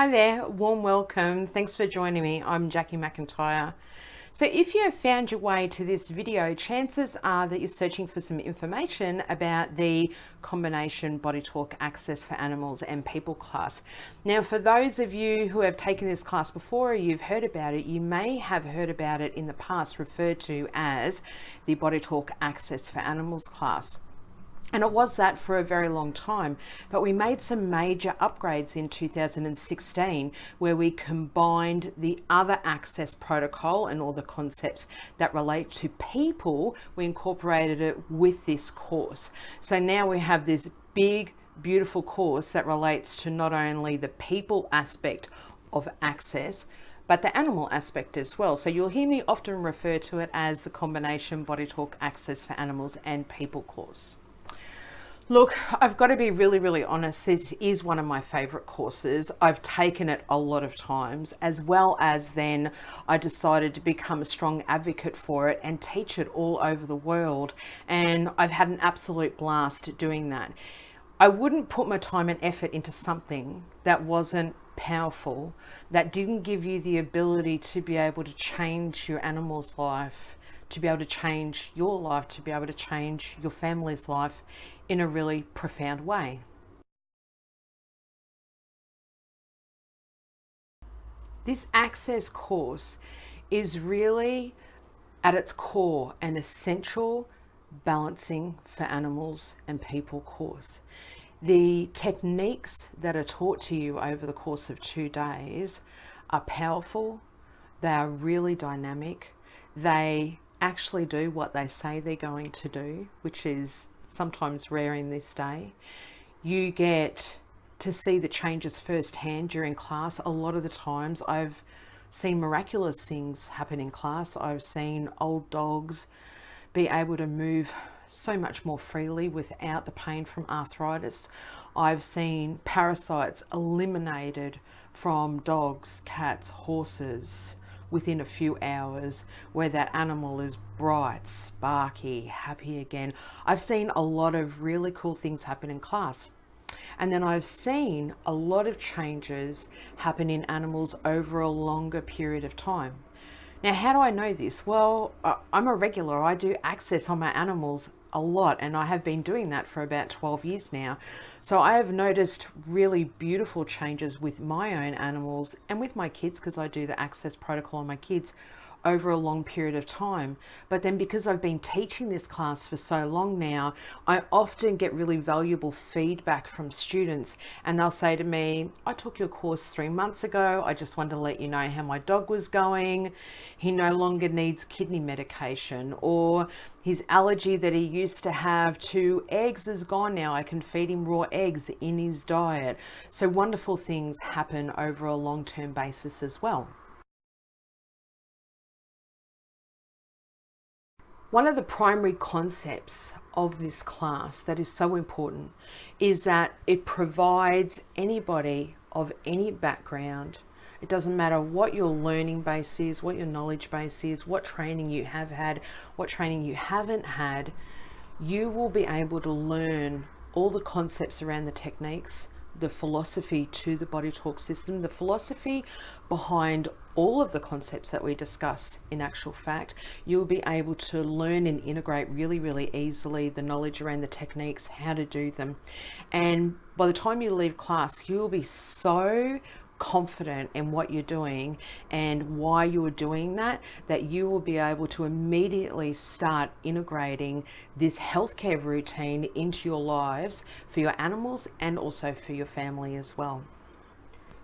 Hi there, warm welcome. Thanks for joining me. I'm Jacquie McIntyre. So if you have found your way to this video, chances are that you're searching for some information about the combination BodyTalk Access for Animals and People class. Now, for those of you who have taken this class before or you've heard about it, you may have heard about it in the past referred to as the BodyTalk Access for Animals class. And it was that for a very long time, but we made some major upgrades in 2016 where we combined the other access protocol and all the concepts that relate to people. We incorporated it with this course. So now we have this big, beautiful course that relates to not only the people aspect of access, but the animal aspect as well. So you'll hear me often refer to it as the combination BodyTalk Access for Animals and People course. Look, I've got to be really honest. This is one of my favorite courses. I've taken it a lot of times, as well as then I decided to become a strong advocate for it and teach it all over the world. And I've had an absolute blast doing that. I wouldn't put my time and effort into something that wasn't powerful, that didn't give you the ability to be able to change your animal's life, to be able to change your life, to be able to change your family's life in a really profound way. This access course is really at its core an essential balancing for animals and people course. The techniques that are taught to you over the course of 2 days are powerful, they are really dynamic, they actually do what they say they're going to do, which is sometimes rare in this day. You get to see the changes firsthand during class. A lot of the times I've seen miraculous things happen in class. I've seen old dogs be able to move so much more freely without the pain from arthritis. I've seen parasites eliminated from dogs, cats, horses within a few hours, where that animal is bright, sparky, happy again. I've seen a lot of really cool things happen in class. And then I've seen a lot of changes happen in animals over a longer period of time. Now, how do I know this? Well, I'm a regular. I do access on my animals a lot, and I have been doing that for about 12 years now. So I have noticed really beautiful changes with my own animals and with my kids, because I do the access protocol on my kids over a long period of time. But then because I've been teaching this class for so long now, I often get really valuable feedback from students, and they'll say to me, I took your course 3 months ago. I just wanted to let you know how my dog was going. He no longer needs kidney medication, or his allergy that he used to have to eggs is gone now. I can feed him raw eggs in his diet. So wonderful things happen over a long-term basis as well. One of the primary concepts of this class that is so important is that it provides anybody of any background, it doesn't matter what your learning base is, what your knowledge base is, what training you have had, what training you haven't had, you will be able to learn all the concepts around the techniques, the philosophy to the BodyTalk system, the philosophy behind all of the concepts that we discuss. In actual fact, you'll be able to learn and integrate really easily the knowledge around the techniques, how to do them. And by the time you leave class, you'll be so confident in what you're doing and why you're doing that, that you will be able to immediately start integrating this healthcare routine into your lives for your animals and also for your family as well.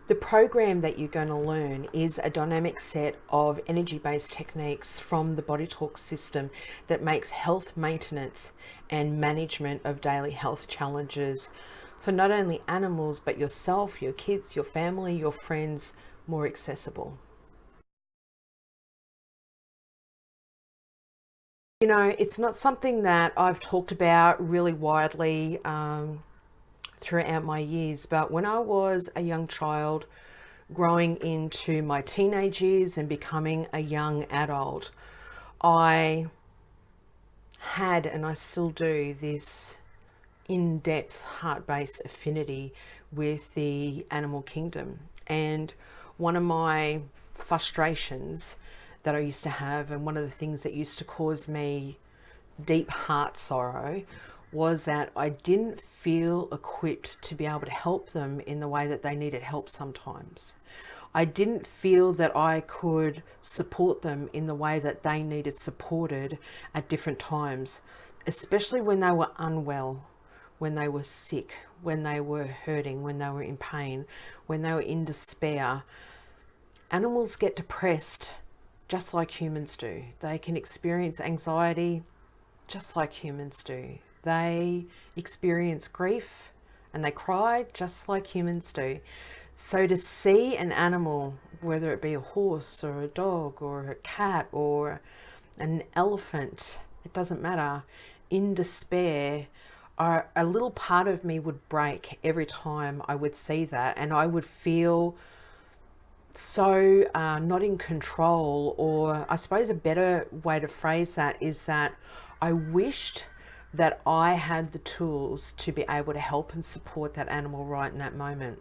The program that you're going to learn is a dynamic set of energy-based techniques from the BodyTalk system that makes health maintenance and management of daily health challenges for not only animals, but yourself, your kids, your family, your friends, more accessible. You know, it's not something that I've talked about really widely throughout my years, but when I was a young child, growing into my teenage years and becoming a young adult, I had, and I still do, this in-depth heart-based affinity with the animal kingdom. And one of my frustrations that I used to have, and one of the things that used to cause me deep heart sorrow, was that I didn't feel equipped to be able to help them in the way that they needed help sometimes. I didn't feel that I could support them in the way that they needed supported at different times, especially when they were unwell, when they were sick, when they were hurting, when they were in pain, when they were in despair. Animals get depressed just like humans do. They can experience anxiety just like humans do. They experience grief and they cry just like humans do. So to see an animal, whether it be a horse or a dog or a cat or an elephant, it doesn't matter, in despair, a little part of me would break every time I would see that, and I would feel so not in control. Or I suppose a better way to phrase that is that I wished that I had the tools to be able to help and support that animal right in that moment.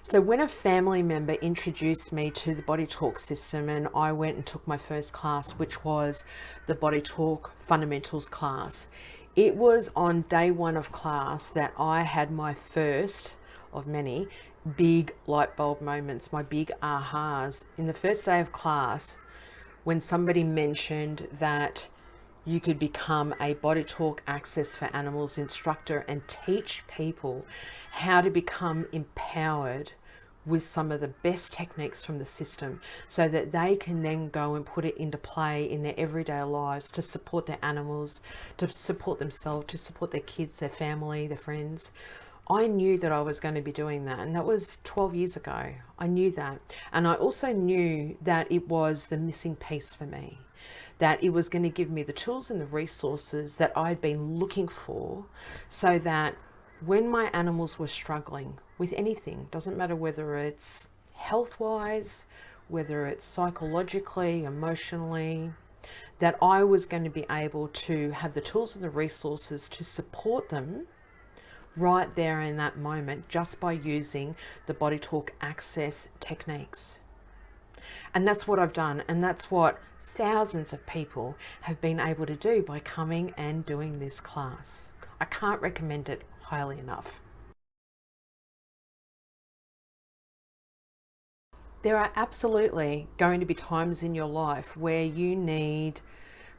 So when a family member introduced me to the BodyTalk system, and I went and took my first class, which was the BodyTalk Fundamentals class, it was on day one of class that I had my first of many big light bulb moments, my big ahas. In the first day of class, when somebody mentioned that you could become a BodyTalk Access for Animals instructor and teach people how to become empowered with some of the best techniques from the system, so that they can then go and put it into play in their everyday lives to support their animals, to support themselves, to support their kids, their family, their friends. I knew that I was going to be doing that, and that was 12 years ago. I knew that. And I also knew that it was the missing piece for me, that it was going to give me the tools and the resources that I'd been looking for, so that when my animals were struggling with anything, doesn't matter whether it's health-wise, whether it's psychologically, emotionally, that I was going to be able to have the tools and the resources to support them right there in that moment, just by using the BodyTalk Access techniques. And that's what I've done, and that's what thousands of people have been able to do by coming and doing this class. I can't recommend it highly enough. There are absolutely going to be times in your life where you need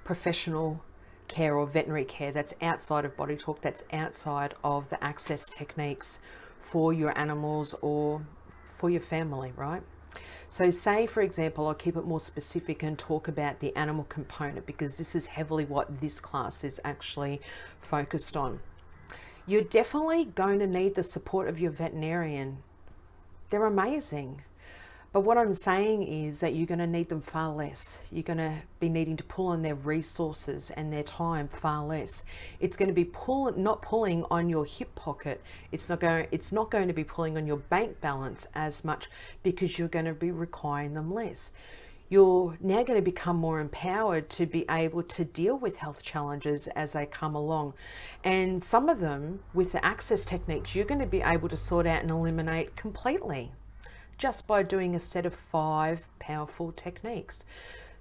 professional care or veterinary care that's outside of BodyTalk, that's outside of the access techniques for your animals or for your family, right? So say, for example, I'll keep it more specific and talk about the animal component, because this is heavily what this class is actually focused on. You're definitely going to need the support of your veterinarian. They're amazing. But what I'm saying is that you're going to need them far less. You're going to be needing to pull on their resources and their time far less. It's going to be not pulling on your hip pocket. It's not going to be pulling on your bank balance as much, because you're going to be requiring them less. You're now going to become more empowered to be able to deal with health challenges as they come along. And some of them, with the access techniques, you're going to be able to sort out and eliminate completely, just by doing a set of 5 powerful techniques.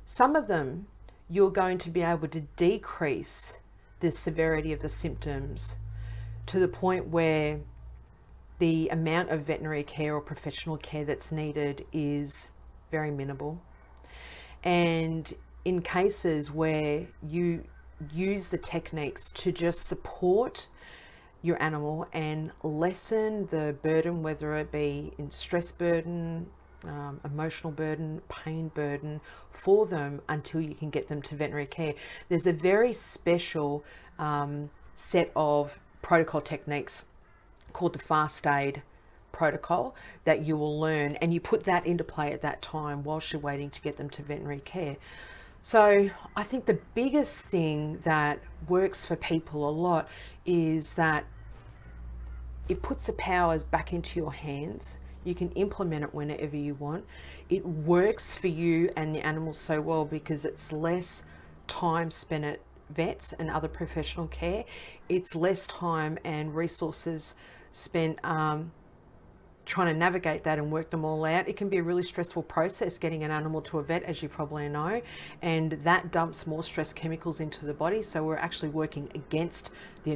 Some of them, you're going to be able to decrease the severity of the symptoms to the point where the amount of veterinary care or professional care that's needed is very minimal. And in cases where you use the techniques to just support your animal and lessen the burden, whether it be in stress burden, emotional burden, pain burden for them, until you can get them to veterinary care. There's a very special set of protocol techniques called the fast aid protocol that you will learn, and you put that into play at that time whilst you're waiting to get them to veterinary care. So I think the biggest thing that works for people a lot is that it puts the powers back into your hands. You can implement it whenever you want. It works for you and the animals so well because it's less time spent at vets and other professional care. It's less time and resources spent trying to navigate that and work them all out. It can be a really stressful process getting an animal to a vet, as you probably know, and that dumps more stress chemicals into the body. So we're actually working against the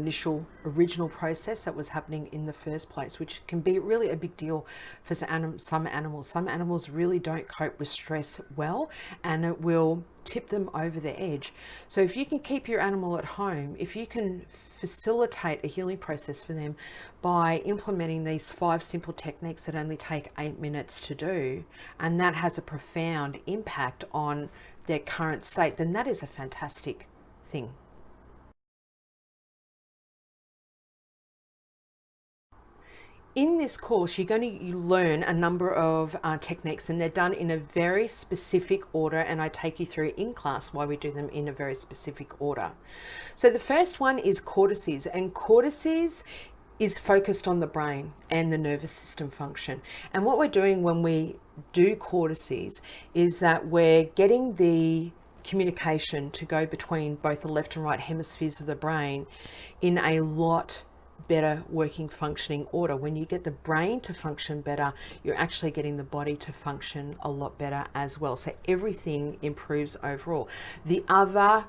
original process that was happening in the first place, which can be really a big deal for some animals. Some animals really don't cope with stress well, and it will tip them over the edge. So if you can keep your animal at home, if you can facilitate a healing process for them by implementing these 5 simple techniques that only take 8 minutes to do, and that has a profound impact on their current state, then that is a fantastic thing. In this course, you're going to learn a number of techniques, and they're done in a very specific order, and I take you through in class why we do them in a very specific order. So the first one is cortices, and cortices is focused on the brain and the nervous system function. And what we're doing when we do cortices is that we're getting the communication to go between both the left and right hemispheres of the brain in a lot better working functioning order. When you get the brain to function better, you're actually getting the body to function a lot better as well. So everything improves overall. The other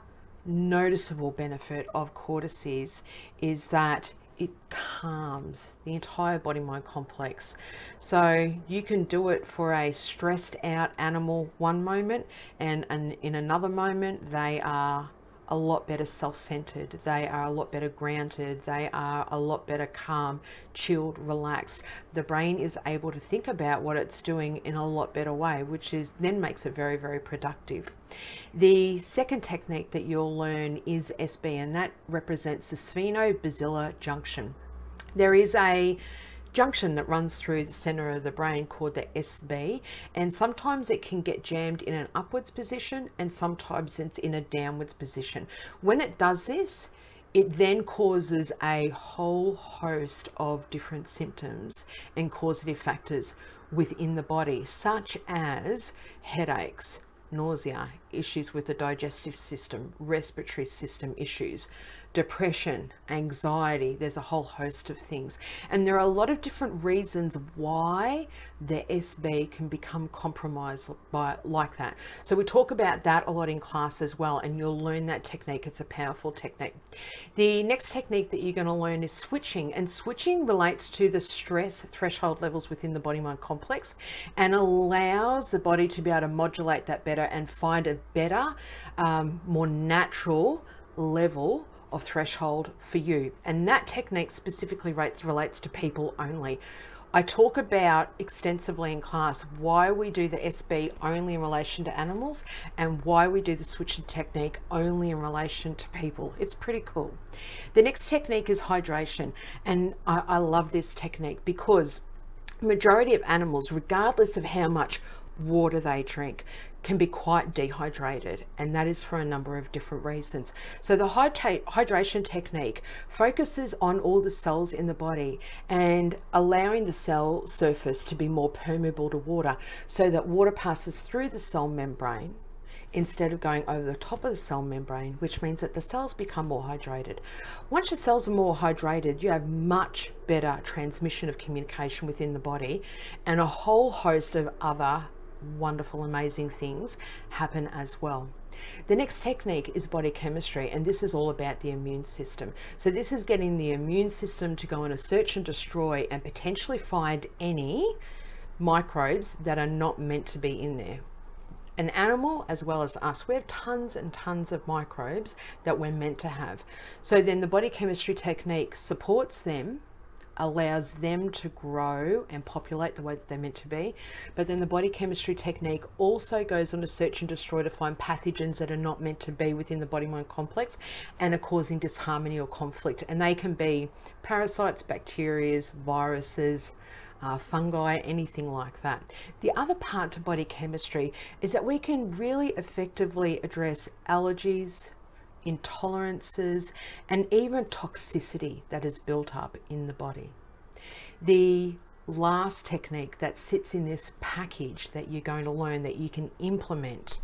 noticeable benefit of cortices is that it calms the entire body mind complex. So you can do it for a stressed out animal one moment, and in another moment they are a lot better self-centered, they are a lot better grounded, they are a lot better calm, chilled, relaxed. The brain is able to think about what it's doing in a lot better way, which is then makes it very, very productive. The second technique that you'll learn is SB, and that represents the spheno-basilar junction. There is a junction that runs through the center of the brain called the SB, and sometimes it can get jammed in an upwards position and sometimes it's in a downwards position. When it does this, it then causes a whole host of different symptoms and causative factors within the body, such as headaches, nausea, issues with the digestive system, respiratory system issues, depression, anxiety. There's a whole host of things. And there are a lot of different reasons why the SB can become compromised like that. So we talk about that a lot in class as well, and you'll learn that technique. It's a powerful technique. The next technique that you're going to learn is switching, and switching relates to the stress threshold levels within the body mind complex and allows the body to be able to modulate that better and find a better, more natural level of threshold for you. And that technique specifically relates to people only. I talk about extensively in class why we do the SB only in relation to animals and why we do the switching technique only in relation to people. It's pretty cool. The next technique is hydration, and I love this technique because majority of animals, regardless of how much water they drink, can be quite dehydrated, and that is for a number of different reasons. So the hydration technique focuses on all the cells in the body and allowing the cell surface to be more permeable to water so that water passes through the cell membrane instead of going over the top of the cell membrane, which means that the cells become more hydrated. Once your cells are more hydrated, you have much better transmission of communication within the body, and a whole host of other wonderful, amazing things happen as well. The next technique is body chemistry, and this is all about the immune system. So this is getting the immune system to go on a search and destroy and potentially find any microbes that are not meant to be in there. An animal as well as us, we have tons and tons of microbes that we're meant to have. So then the body chemistry technique supports them, allows them to grow and populate the way that they're meant to be. But then the body chemistry technique also goes on a search and destroy to find pathogens that are not meant to be within the body mind complex and are causing disharmony or conflict. And they can be parasites, bacteria, viruses, fungi, anything like that. The other part to body chemistry is that we can really effectively address allergies, intolerances, and even toxicity that is built up in the body. The last technique that sits in this package that you're going to learn that you can implement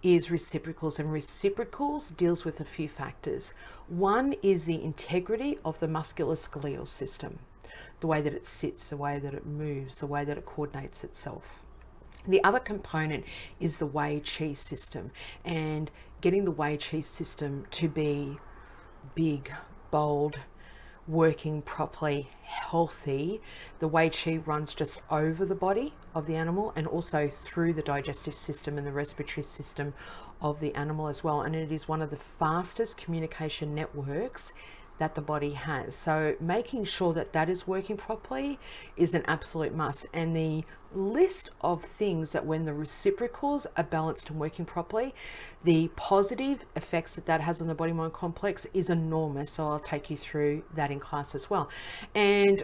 is reciprocals, and reciprocals deals with a few factors. One is the integrity of the musculoskeletal system. the way that it sits, the way that it moves, the way that it coordinates itself. The other component is the Wei Qi system, and getting the Wei Qi system to be big, bold, working properly, healthy. The Wei Qi runs just over the body of the animal and also through the digestive system and the respiratory system of the animal as well. And it is one of the fastest communication networks that the body has. So making sure that that is working properly is an absolute must. And the list of things that when the reciprocals are balanced and working properly, the positive effects that that has on the body mind complex is enormous. So I'll take you through that in class as well. And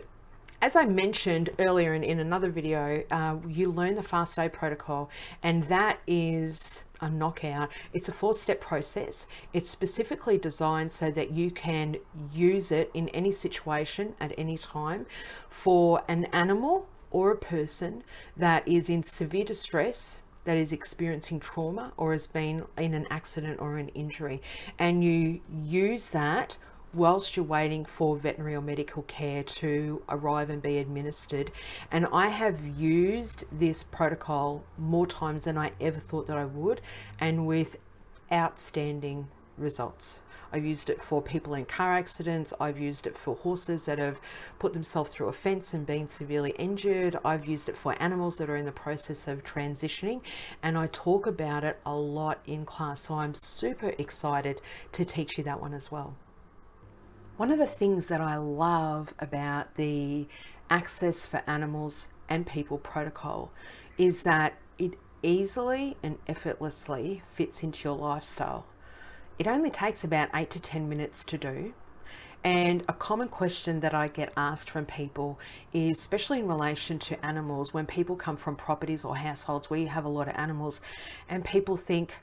as I mentioned earlier in another video, you learn the fast aid protocol, and that is a knockout. It's a 4-step process. It's specifically designed so that you can use it in any situation at any time for an animal or a person that is in severe distress, that is experiencing trauma, or has been in an accident or an injury. And you use that whilst you're waiting for veterinary or medical care to arrive and be administered. And I have used this protocol more times than I ever thought that I would, and with outstanding results. I've used it for people in car accidents. I've used it for horses that have put themselves through a fence and been severely injured. I've used it for animals that are in the process of transitioning, and I talk about it a lot in class. So I'm super excited to teach you that one as well. One of the things that I love about the Access for Animals and People protocol is that it easily and effortlessly fits into your lifestyle. It only takes about 8 to 10 minutes to do. And a common question that I get asked from people is, especially in relation to animals, when people come from properties or households where you have a lot of animals, and people think,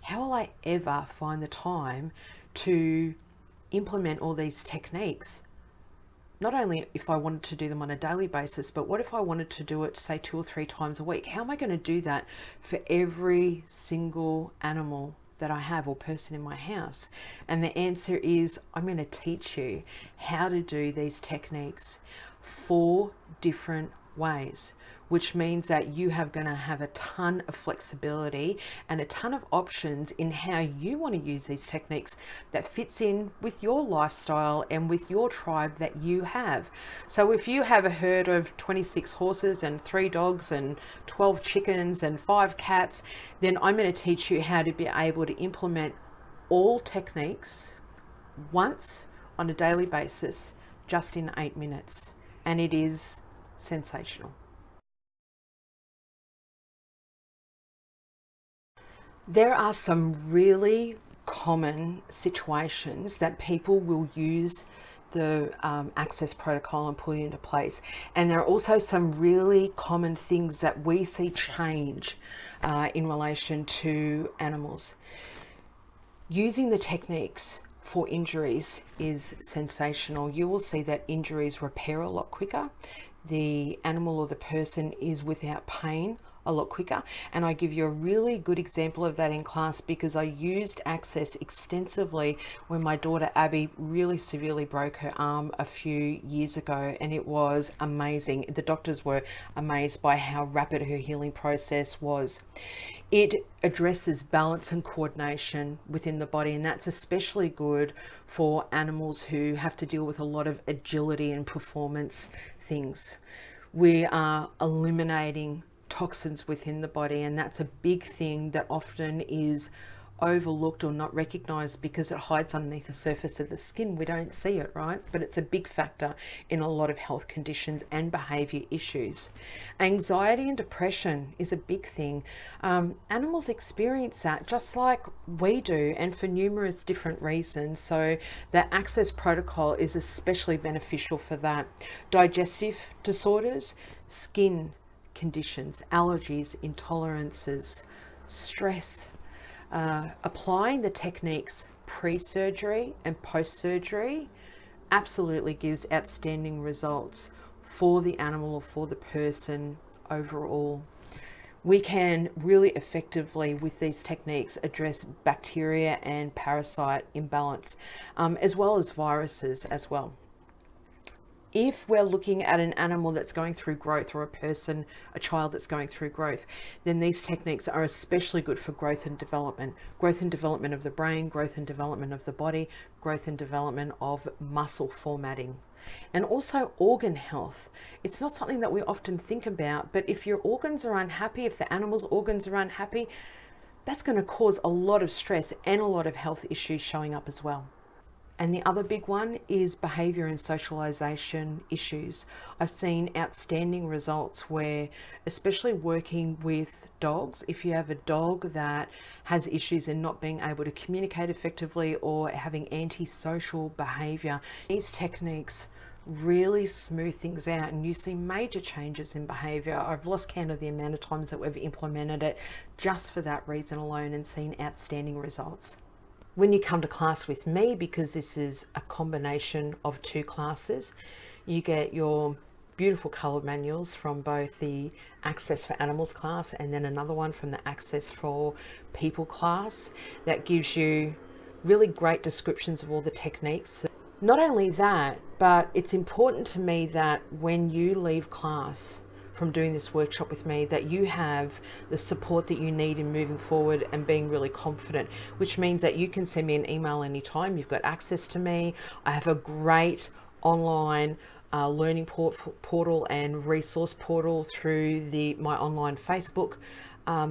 how will I ever find the time to implement all these techniques? Not only if I wanted to do them on a daily basis, but what if I wanted to do it, say, 2 or 3 times a week? How am I going to do that for every single animal that I have or person in my house? And the answer is, I'm going to teach you how to do these techniques 4 different ways, which means that you have going to have a ton of flexibility and a ton of options in how you want to use these techniques that fits in with your lifestyle and with your tribe that you have. So if you have a herd of 26 horses and 3 dogs and 12 chickens and 5 cats, then I'm going to teach you how to be able to implement all techniques once on a daily basis, just in 8 minutes. And it is sensational. There are some really common situations that people will use the access protocol and put it into place. And there are also some really common things that we see change in relation to animals. Using the techniques for injuries is sensational. You will see that injuries repair a lot quicker. The animal or the person is without pain a lot quicker. And I give you a really good example of that in class because I used access extensively when my daughter Abby really severely broke her arm a few years ago, and it was amazing. The doctors were amazed by how rapid her healing process was. It addresses balance and coordination within the body, and that's especially good for animals who have to deal with a lot of agility and performance things. We are eliminating toxins within the body, and that's a big thing that often is overlooked or not recognized because it hides underneath the surface of the skin. We don't see it, right? But it's a big factor in a lot of health conditions and behavior issues. Anxiety and depression is a big thing. Animals experience that just like we do, and for numerous different reasons. So the access protocol is especially beneficial for that. Digestive disorders, skin conditions, allergies, intolerances, stress. Applying the techniques pre-surgery and post-surgery absolutely gives outstanding results for the animal or for the person overall. We can really effectively, with these techniques, address bacteria and parasite imbalance, as well as viruses as well. If we're looking at an animal that's going through growth, or a person, a child that's going through growth, then these techniques are especially good for growth and development of the brain, growth and development of the body, growth and development of muscle formatting. And also organ health. It's not something that we often think about, but if your organs are unhappy, if the animal's organs are unhappy, that's going to cause a lot of stress and a lot of health issues showing up as well. And the other big one is behavior and socialization issues. I've seen outstanding results where, especially working with dogs, if you have a dog that has issues in not being able to communicate effectively or having antisocial behavior, these techniques really smooth things out and you see major changes in behavior. I've lost count of the amount of times that we've implemented it just for that reason alone and seen outstanding results. When you come to class with me, because this is a combination of 2 classes, you get your beautiful coloured manuals from both the Access for Animals class and then another one from the Access for People class that gives you really great descriptions of all the techniques. Not only that, but it's important to me that when you leave class from doing this workshop with me, that you have the support that you need in moving forward and being really confident, which means that you can send me an email anytime. You've got access to me. I have a great online learning portal and resource portal through my online Facebook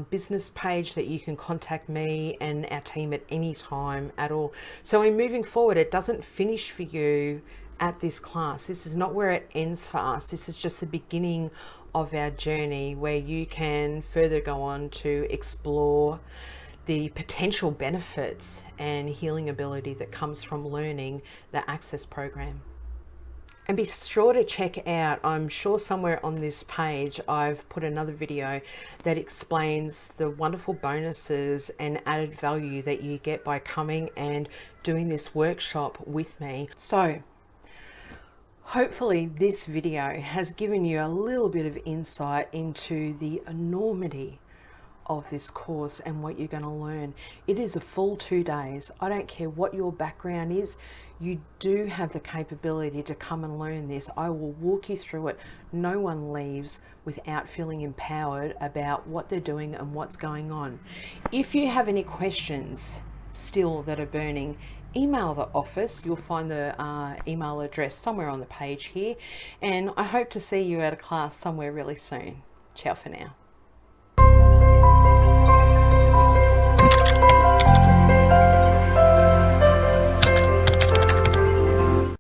business page that you can contact me and our team at any time at all. So in moving forward, it doesn't finish for you at this class. This is not where it ends for us. This is just the beginning of our journey where you can further go on to explore the potential benefits and healing ability that comes from learning the Access program. And be sure to check out, I'm sure somewhere on this page I've put another video that explains the wonderful bonuses and added value that you get by coming and doing this workshop with me. So hopefully this video has given you a little bit of insight into the enormity of this course and what you're going to learn. It is a full 2 days. I don't care what your background is, you do have the capability to come and learn this. I will walk you through it. No one leaves without feeling empowered about what they're doing and what's going on. If you have any questions still that are burning, email the office. You'll find the email address somewhere on the page here, and I hope to see you at a class somewhere really soon. Ciao for now.